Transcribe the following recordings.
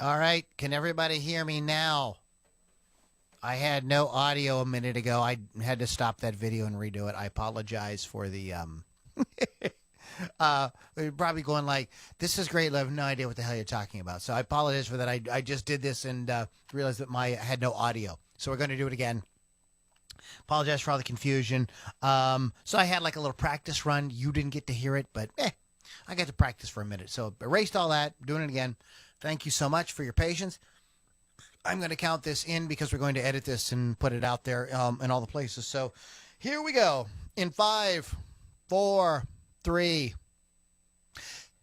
All right, can everybody hear me now? I had no audio a minute ago. I had to stop that video and redo it. I apologize for the you're probably going like, this is great. I have no idea what the hell you're talking about. So I apologize for that. I just did this and realized that I had no audio. So we're going to do it again. Apologize for all the confusion. So I had like a little practice run. You didn't get to hear it, but I got to practice for a minute. So erased all that, doing it again. Thank you so much for your patience. I'm going to count this in because we're going to edit this and put it out there in all the places. So here we go. In 5, 4, 3.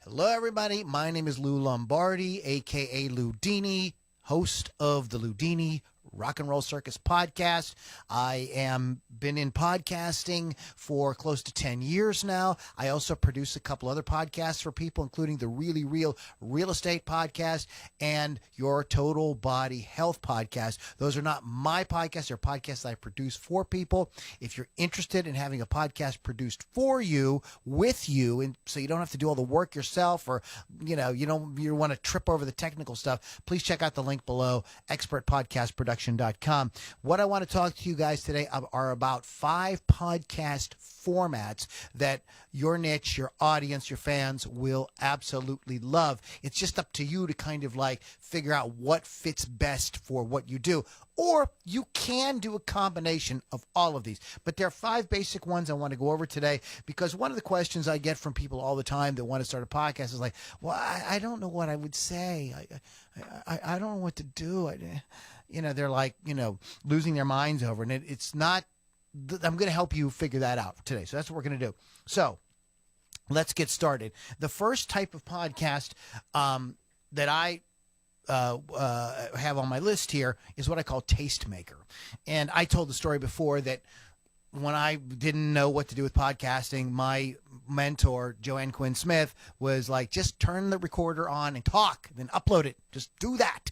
Hello, everybody. My name is Lou Lombardi, a.k.a. Ludini, host of the Ludini Rock and Roll Circus podcast. I am been in podcasting for close to 10 years now. I also produce a couple other podcasts for people, including the Really Real Real Estate podcast and Your Total Body Health podcast. Those are not my podcasts. They're podcasts that I produce for people. If you're interested in having a podcast produced for you, with you, and so you don't have to do all the work yourself, or you want to trip over the technical stuff, please check out the link below, expertpodcastproduction.com. What I want to talk to you guys today are about 5 podcast formats that your niche, your audience, your fans will absolutely love. It's just up to you to kind of like figure out what fits best for what you do. Or you can do a combination of all of these. But there are 5 basic ones I want to go over today, because one of the questions I get from people all the time that want to start a podcast is like, well, I don't know what I would say. I don't know what to do. They're like, losing their minds over it. And it's not, I'm going to help you figure that out today. So that's what we're going to do. So let's get started. The first type of podcast that I have on my list here is what I call Tastemaker. And I told the story before that when I didn't know what to do with podcasting, my mentor, Joanne Quinn Smith, was like, just turn the recorder on and talk, then upload it. Just do that.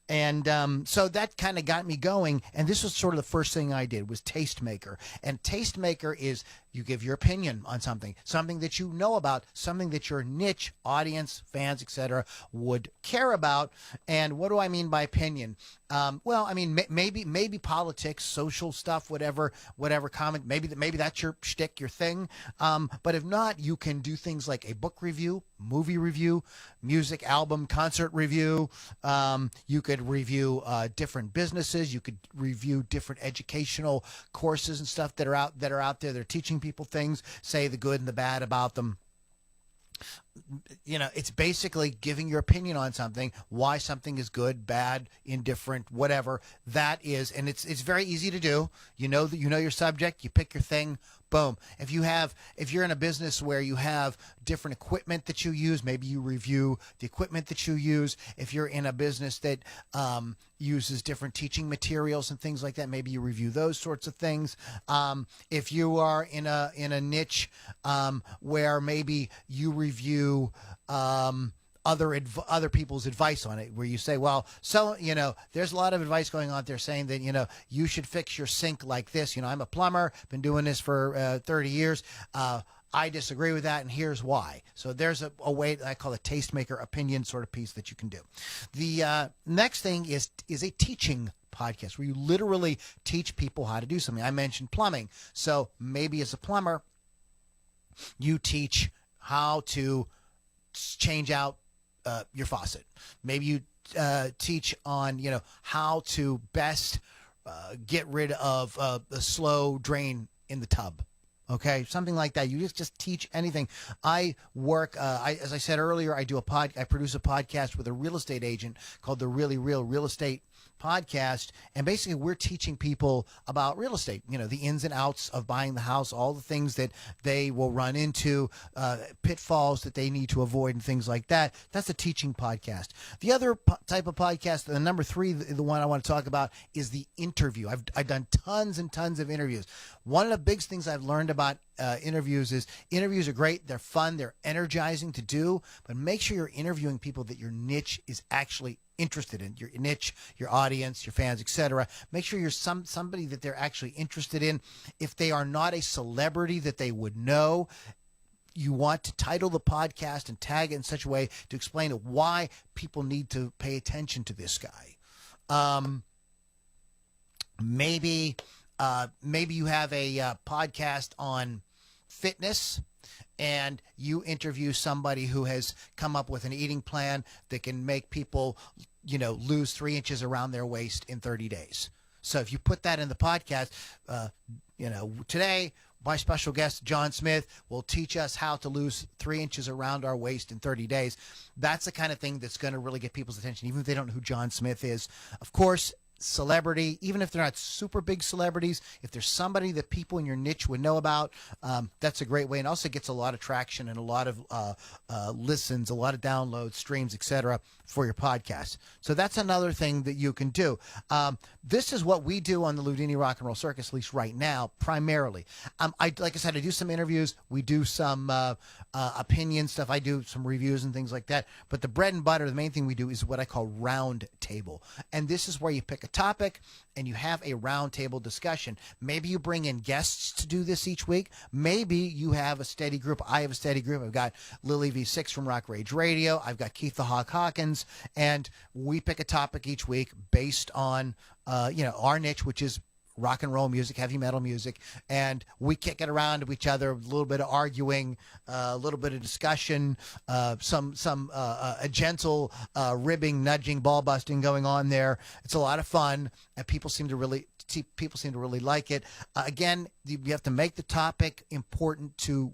And so that kind of got me going. And this was sort of the first thing I did was Tastemaker. And Tastemaker is you give your opinion on something that you know about, something that your niche audience, fans, etc., would care about. And what do I mean by opinion? Well, I mean, maybe politics, social stuff, whatever comment, maybe that's your shtick, your thing. But if not, you can do things like a book review, movie review, music album, concert review. You could review different businesses. You could review different educational courses and stuff that are out there. They're teaching people things, say the good and the bad about them. It's basically giving your opinion on something, why something is good, bad, indifferent, whatever that is. And it's very easy to do. You know your subject, you pick your thing, boom. If you're in a business where you have different equipment that you use, maybe you review the equipment that you use. If you're in a business that uses different teaching materials and things like that, maybe you review those sorts of things. If you are in a niche where maybe you review other people's advice on it, where you say, well, so there's a lot of advice going on there saying that you should fix your sink like this. I'm a plumber, been doing this for 30 years. I disagree with that, and here's why. So there's a way I call a Tastemaker opinion sort of piece that you can do. The next thing is a teaching podcast, where you literally teach people how to do something. I mentioned plumbing, so maybe as a plumber, you teach how to change out your faucet. Maybe you teach on how to best get rid of a slow drain in the tub. Okay, something like that. You just teach anything. I work, as I said earlier, I produce a podcast with a real estate agent called the Really Real Real Estate podcast, and basically we're teaching people about real estate, the ins and outs of buying the house, all the things that they will run into, pitfalls that they need to avoid and things like that. That's a teaching podcast. The other type of podcast, the number 3, the one I want to talk about, is the interview. I've done tons and tons of interviews. One of the big things I've learned about interviews is interviews are great. They're fun. They're energizing to do, but make sure you're interviewing people that your niche is actually interested in, your niche, your audience, your fans, etc. Make sure you're somebody that they're actually interested in. If they are not a celebrity that they would know, you want to title the podcast and tag it in such a way to explain why people need to pay attention to this guy. Maybe you have a podcast on fitness, and you interview somebody who has come up with an eating plan that can make people, lose 3 inches around their waist in 30 days. So if you put that in the podcast, today my special guest, John Smith, will teach us how to lose 3 inches around our waist in 30 days. That's the kind of thing that's going to really get people's attention, even if they don't know who John Smith is. Of course, celebrity, even if they're not super big celebrities, if there's somebody that people in your niche would know about, that's a great way, and also gets a lot of traction and a lot of listens, a lot of downloads, streams, etc. for your podcast. So that's another thing that you can do. This is what we do on the Ludini Rock and Roll Circus, at least right now, primarily. Like I said, I do some interviews. We do some opinion stuff. I do some reviews and things like that. But the bread and butter, the main thing we do is what I call round table. And this is where you pick a topic and you have a round table discussion. Maybe you bring in guests to do this each week. Maybe you have a steady group. I have a steady group. I've got Lily V6 from Rock Rage Radio. I've got Keith the Hawk Hawkins. And we pick a topic each week based on, our niche, which is rock and roll music, heavy metal music, and we kick it around to each other, a little bit of arguing, a little bit of discussion, some a gentle ribbing, nudging, ball busting going on there. It's a lot of fun, and people seem to really like it. Again, you have to make the topic important to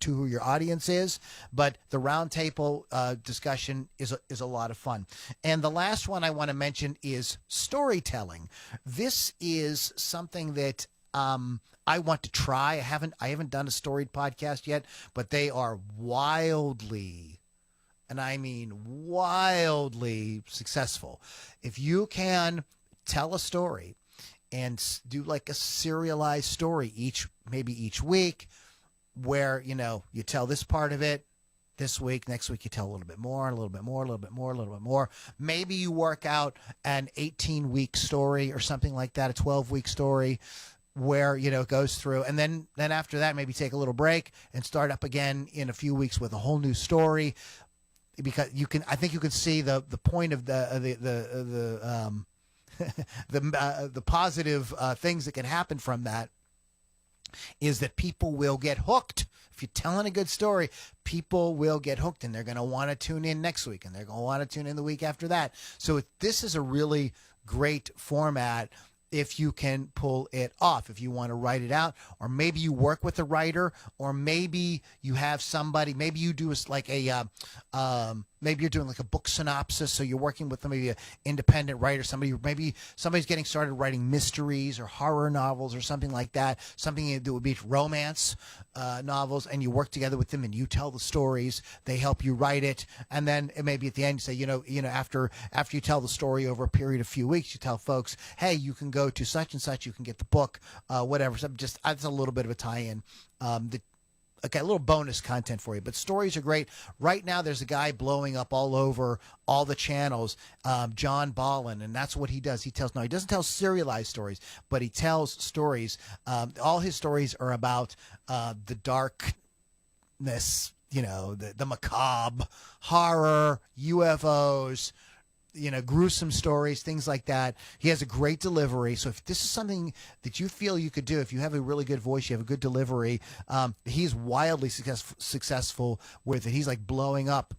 who your audience is, but the round table discussion is a lot of fun. And the last one I want to mention is storytelling. This is something that I want to try. I haven't done a storied podcast yet, but they are wildly, and I mean wildly, successful. If you can tell a story and do like a serialized story maybe each week, where you tell this part of it this week, next week you tell a little bit more, a little bit more, a little bit more, a little bit more. Maybe you work out an 18-week story or something like that, a 12-week story where it goes through, and then after that maybe take a little break and start up again in a few weeks with a whole new story, because I think you can see the point of the the positive things that can happen from that is that people will get hooked. If you're telling a good story, people will get hooked, and they're going to want to tune in next week, and they're going to want to tune in the week after that. So this is a really great format if you can pull it off, if you want to write it out, or maybe you work with a writer, or maybe you have somebody, maybe you do maybe you're doing like a book synopsis, so you're working with maybe an independent writer, maybe somebody's getting started writing mysteries or horror novels or something like that, something that would be romance novels, and you work together with them and you tell the stories, they help you write it, and then maybe at the end you say, after you tell the story over a period of a few weeks, you tell folks, hey, you can go to such and such, you can get the book, whatever. So just that's a little bit of a tie-in. Okay, a little bonus content for you, but stories are great. Right now, there's a guy blowing up all over all the channels, John Ballin, and that's what he does. He doesn't tell serialized stories, but he tells stories. All his stories are about the darkness, the macabre, horror, UFOs, gruesome stories, things like that. He has a great delivery. So if this is something that you feel you could do, if you have a really good voice, you have a good delivery, he's wildly successful with it. He's like blowing up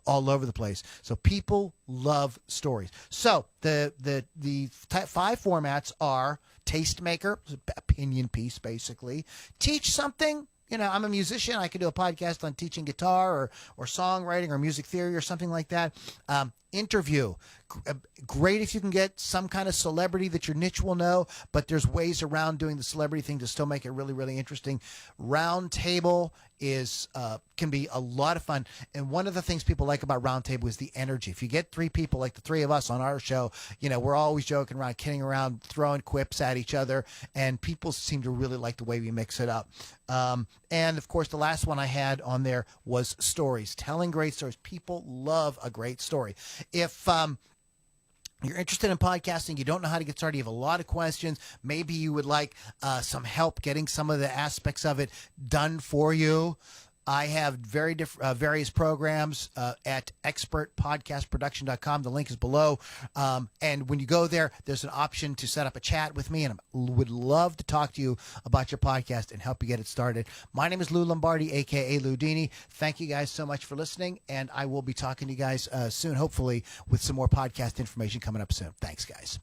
all over the place. So people love stories. So the 5 formats are tastemaker, opinion piece, basically. Teach something. I'm a musician. I could do a podcast on teaching guitar or songwriting or music theory or something like that. Interview. Great if you can get some kind of celebrity that your niche will know, but there's ways around doing the celebrity thing to still make it really, really interesting. Round table can be a lot of fun. And one of the things people like about round table is the energy. If you get 3 people like the 3 of us on our show, we're always joking around, kidding around, throwing quips at each other, and people seem to really like the way we mix it up. And of course, the last one I had on there was stories, telling great stories. People love a great story. If you're interested in podcasting, you don't know how to get started, you have a lot of questions, maybe you would like some help getting some of the aspects of it done for you, I have various programs at expertpodcastproduction.com. The link is below. And when you go there, there's an option to set up a chat with me, and I would love to talk to you about your podcast and help you get it started. My name is Lou Lombardi, a.k.a. Lou Dini. Thank you guys so much for listening, and I will be talking to you guys soon, hopefully, with some more podcast information coming up soon. Thanks, guys.